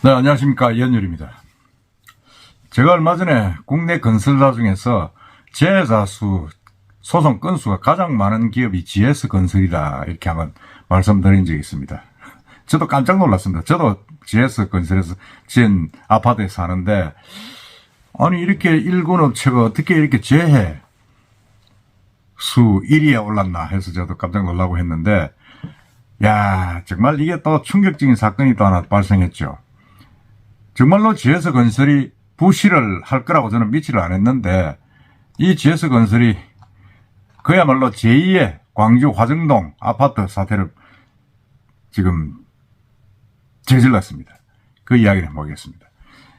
네, 안녕하십니까. 이현율입니다. 제가 얼마 전에 국내 건설사 중에서 재해자 수, 소송 건수가 가장 많은 기업이 GS건설이다. 이렇게 한번 말씀드린 적이 있습니다. 저도 깜짝 놀랐습니다. 저도 GS건설에서 지은 아파트에 사는데, 아니, 이렇게 일군 업체가 어떻게 이렇게 재해 수 1위에 올랐나 해서 저도 깜짝 놀라고 했는데, 야, 정말 이게 또 충격적인 사건이 또 하나 발생했죠. 정말로 GS건설이 부실을 할 거라고 저는 믿지를 않았는데, 이 GS건설이 그야말로 제2의 광주 화정동 아파트 사태를 지금 저질렀습니다. 그 이야기를 해보겠습니다.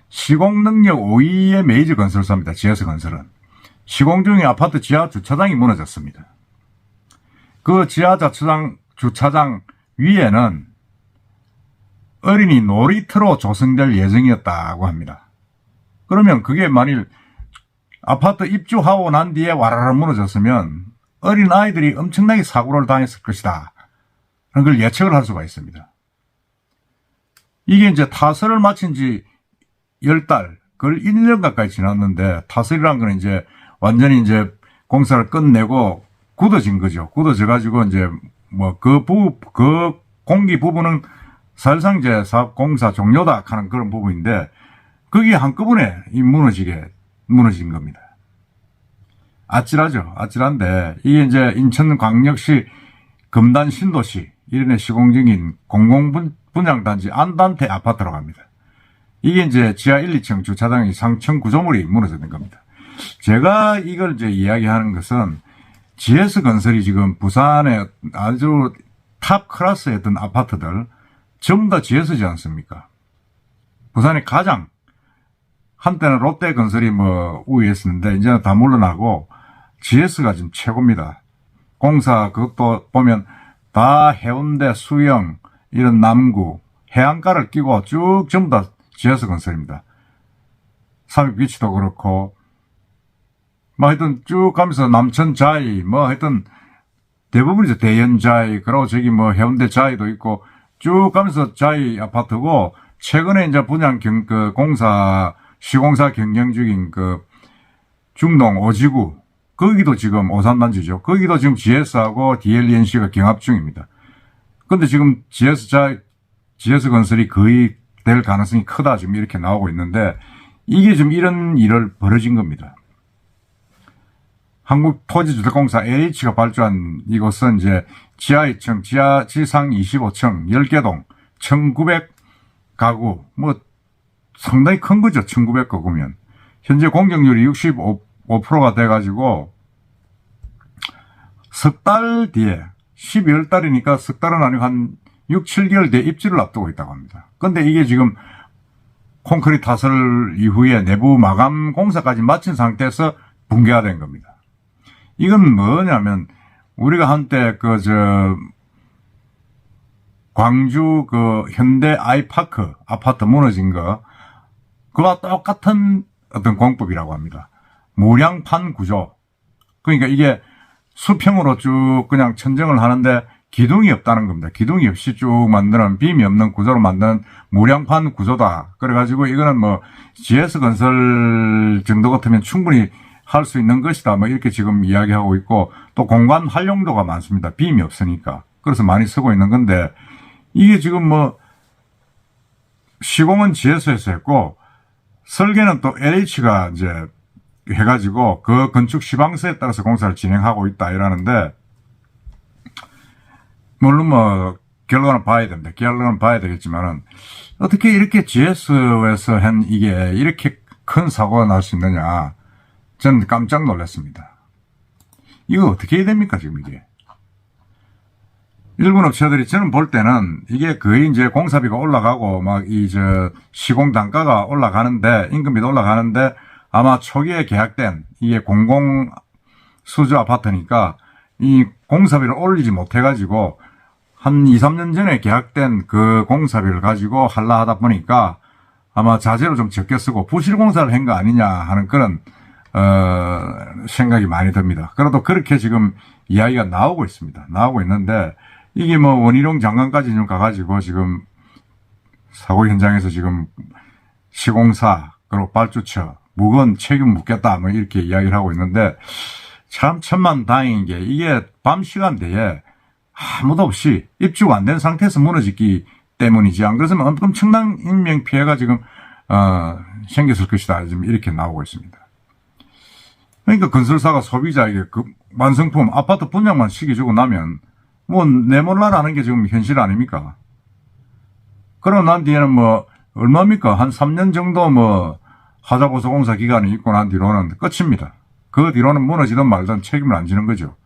시공능력 5위의 메이저 건설사입니다. GS건설은. 시공 중에 아파트 지하 주차장이 무너졌습니다. 그 지하 주차장 위에는 어린이 놀이터로 조성될 예정이었다고 합니다. 그러면 그게 만일 아파트 입주하고 난 뒤에 와라라 무너졌으면 어린 아이들이 엄청나게 사고를 당했을 것이다. 그런 걸 예측을 할 수가 있습니다. 이게 이제 타설을 마친 지 10달, 그걸 1년 가까이 지났는데, 타설이란 건 이제 완전히 이제 공사를 끝내고 굳어진 거죠. 굳어져가지고 이제 뭐 그 공기 부분은 사실상 이제 사업 공사 종료다 하는 그런 부분인데, 그게 한꺼번에 무너진 겁니다. 아찔하죠. 아찔한데, 이게 이제 인천광역시 금단 신도시 이런데 시공 중인 공공분양단지 안단태 아파트라고 합니다. 이게 이제 지하 1, 2층 주차장이 상층 구조물이 무너졌는 겁니다. 제가 이걸 이제 이야기하는 것은 GS건설이 지금 부산에 아주 탑 클래스의 어떤 아파트들 전부 다 GS지 않습니까? 부산에 가장 한때는 롯데건설이 뭐 우위했었는데 이제는 다 물러나고 GS가 지금 최고입니다. 공사 그것도 보면 다 해운대, 수영, 이런 남구, 해안가를 끼고 쭉 전부 다 GS건설입니다. 삼익비치도 그렇고 뭐 하여튼 쭉 가면서 남천자이 뭐 하여튼 대부분이죠. 대연자이, 그리고 저기 뭐 해운대 자이도 있고 쭉 가면서 자이 아파트고, 최근에 이제 시공사 경영 중인 중동 오지구, 거기도 지금 오산단지죠. 거기도 지금 GS하고 DLNC가 경합 중입니다. 근데 지금 GS건설이 거의 될 가능성이 크다 지금 이렇게 나오고 있는데, 이게 지금 이런 일을 벌어진 겁니다. 한국토지주택공사 LH가 발주한 이곳은 이제 지하 2층, 지상 25층, 10개 동, 1900가구, 뭐 상당히 큰 거죠. 1900가구면. 현재 공정률이 65%가 돼가지고 석 달 뒤에, 12월 달이니까 석 달은 아니고 한 6, 7개월 뒤에 입주를 앞두고 있다고 합니다. 근데 이게 지금 콘크리트 타설 이후에 내부 마감 공사까지 마친 상태에서 붕괴가 된 겁니다. 이건 뭐냐면, 우리가 한때 광주 현대 아이파크 아파트 무너진 그와 똑같은 어떤 공법이라고 합니다. 무량판 구조. 그러니까 이게 수평으로 쭉 그냥 천정을 하는데 기둥이 없다는 겁니다. 기둥이 없이 쭉 만드는, 빔이 없는 구조로 만드는 무량판 구조다. 그래가지고 이거는 뭐 GS건설 정도 같으면 충분히 할 수 있는 것이다. 뭐 이렇게 지금 이야기하고 있고, 또 공간 활용도가 많습니다. 빔이 없으니까. 그래서 많이 쓰고 있는 건데, 이게 지금 뭐 시공은 GS에서 했고 설계는 또 LH가 이제 해가지고 그 건축 시방서에 따라서 공사를 진행하고 있다 이러는데, 물론 뭐 결과는 봐야 됩니다. 결과는 봐야 되겠지만은, 어떻게 이렇게 GS에서 한 이게 이렇게 큰 사고가 날 수 있느냐, 저는 깜짝 놀랐습니다. 이거 어떻게 해야 됩니까, 지금 이게? 일본 업체들이 저는 볼 때는 이게 거의 이제 공사비가 올라가고 막 시공 단가가 올라가는데, 임금비도 올라가는데, 아마 초기에 계약된 이게 공공 수주 아파트니까 이 공사비를 올리지 못해가지고 한 2, 3년 전에 계약된 그 공사비를 가지고 하려 하다 보니까 아마 자재로 좀 적게 쓰고 부실 공사를 한 거 아니냐 하는 그런 생각이 많이 듭니다. 그래도 그렇게 지금 이야기가 나오고 있습니다. 나오고 있는데, 이게 뭐 원희룡 장관까지 좀 가가지고 지금 사고 현장에서 지금 시공사, 그리고 발주처, 무건 책임 묻겠다, 뭐 이렇게 이야기를 하고 있는데, 참 천만다행인 게 이게 밤 시간대에 아무도 없이 입주가 안 된 상태에서 무너졌기 때문이지, 안 그랬으면 엄청난 인명피해가 지금, 생겼을 것이다. 지금 이렇게 나오고 있습니다. 그러니까 건설사가 소비자에게 그 완성품, 아파트 분양만 시켜주고 나면, 뭐, 내몰라라는 게 지금 현실 아닙니까? 그러고 난 뒤에는 뭐, 얼마입니까? 한 3년 정도 뭐, 하자보수공사 기간이 있고 난 뒤로는 끝입니다. 그 뒤로는 무너지든 말든 책임을 안 지는 거죠.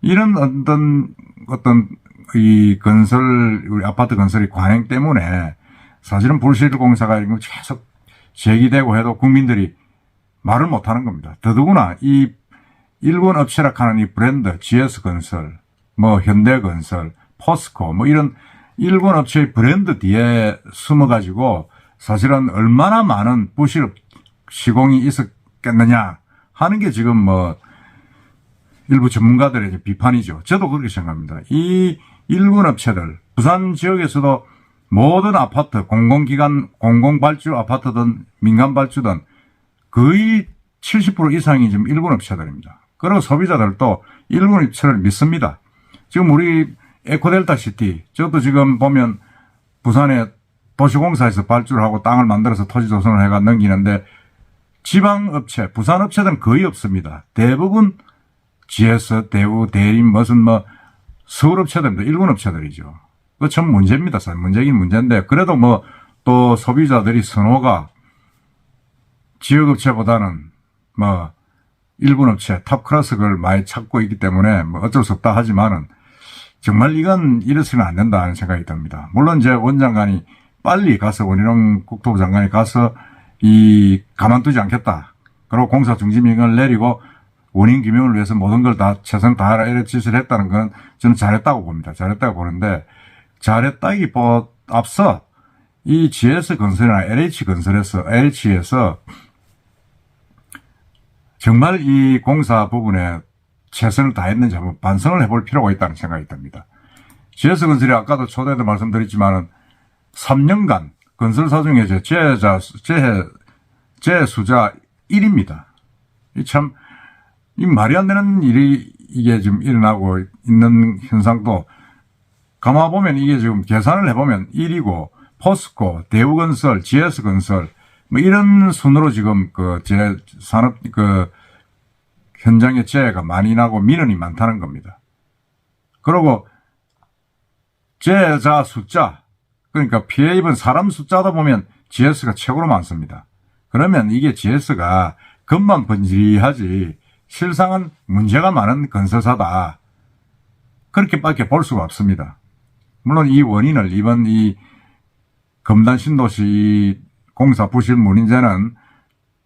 이런 어떤 이 건설, 우리 아파트 건설의 관행 때문에 사실은 불실공사가 계속 제기되고 해도 국민들이 말을 못 하는 겁니다. 더더구나 이 일본 업체라 하는 이 브랜드, GS건설, 뭐 현대건설, 포스코, 뭐 이런 일본 업체의 브랜드 뒤에 숨어가지고 사실은 얼마나 많은 부실 시공이 있었겠느냐 하는 게 지금 뭐 일부 전문가들의 비판이죠. 저도 그렇게 생각합니다. 이 일본 업체들, 부산 지역에서도 모든 아파트, 공공기관, 공공발주 아파트든 민간발주든 거의 70% 이상이 지금 일본 업체들입니다. 그리고 소비자들도 일본 업체를 믿습니다. 지금 우리 에코델타시티, 저도 지금 보면 부산에 도시공사에서 발주를 하고 땅을 만들어서 토지 조성을 해가 넘기는데 지방업체, 부산업체들은 거의 없습니다. 대부분 GS, 대우, 대림, 무슨 뭐 서울업체들입니다. 일본 업체들이죠. 그거 참 문제입니다. 문제긴 문제인데 그래도 뭐 또 소비자들이 선호가 지역업체보다는 뭐 일본 업체, 탑클래스 걸 많이 찾고 있기 때문에 뭐 어쩔 수 없다 하지만은 정말 이건 이랬으면 안 된다는 생각이 듭니다. 물론 이제 원장관이 빨리 가서 원희룡 국토부 장관이 가서 가만두지 않겠다. 그리고 공사 중지명령을 내리고 원인 규명을 위해서 모든 걸 다 최선을 다하라 이런 지시를 했다는 건 저는 잘했다고 봅니다. 잘했다고 보는데 잘했다기 앞서 이 GS건설이나 LH에서 정말 이 공사 부분에 최선을 다했는지 한번 반성을 해볼 필요가 있다는 생각이 듭니다. GS건설이 아까도 초대도 말씀드렸지만은 3년간 건설사 중에 재수자 1위입니다. 참, 이 말이 안 되는 일이 이게 지금 일어나고 있는 현상도 감아보면 이게 지금 계산을 해보면 1위고 포스코, 대우건설, GS건설 뭐 이런 순으로 지금 산업 현장의 재해가 많이 나고 민원이 많다는 겁니다. 그리고 재해자 숫자, 그러니까 피해 입은 사람 숫자다 보면 GS가 최고로 많습니다. 그러면 이게 GS가 겉만 번지하지 실상은 문제가 많은 건설사다. 그렇게밖에 볼 수가 없습니다. 물론 이 원인을 이번 이 검단 신도시 공사 부실 문제는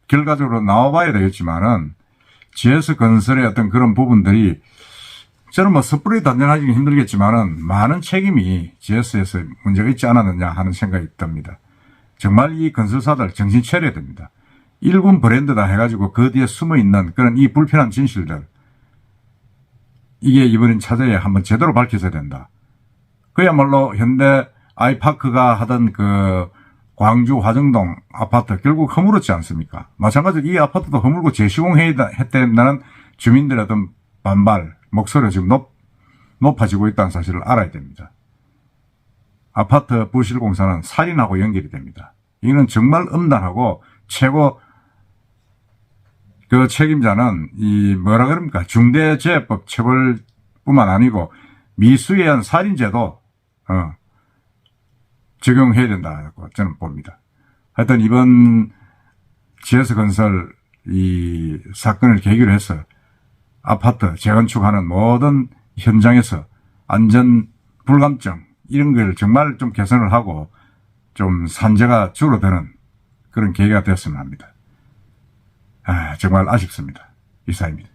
결과적으로 나와봐야 되겠지만은 GS건설의 어떤 그런 부분들이 저는 뭐 섣불리 단정하기는 힘들겠지만은 많은 책임이 GS에서 문제가 있지 않았느냐 하는 생각이 듭니다. 정말 이 건설사들 정신 차려야 됩니다. 일군 브랜드다 해가지고 그 뒤에 숨어있는 그런 이 불편한 진실들 이게 이번엔 차제에 한번 제대로 밝혀져야 된다. 그야말로 현대 아이파크가 하던 광주 화정동 아파트 결국 허물었지 않습니까? 마찬가지로 이 아파트도 허물고 재시공했다는 주민들의 어떤 반발, 목소리가 지금 높아지고 있다는 사실을 알아야 됩니다. 아파트 부실공사는 살인하고 연결이 됩니다. 이거는 정말 엄단하고 최고 책임자는 뭐라 그럽니까? 중대재해법 처벌뿐만 아니고 미수의한 살인죄도 적용해야 된다고 저는 봅니다. 하여튼 이번 GS건설 이 사건을 계기로 해서 아파트 재건축하는 모든 현장에서 안전 불감증 이런 걸 정말 좀 개선을 하고 좀 산재가 줄어드는 그런 계기가 되었으면 합니다. 정말 아쉽습니다. 이사입니다.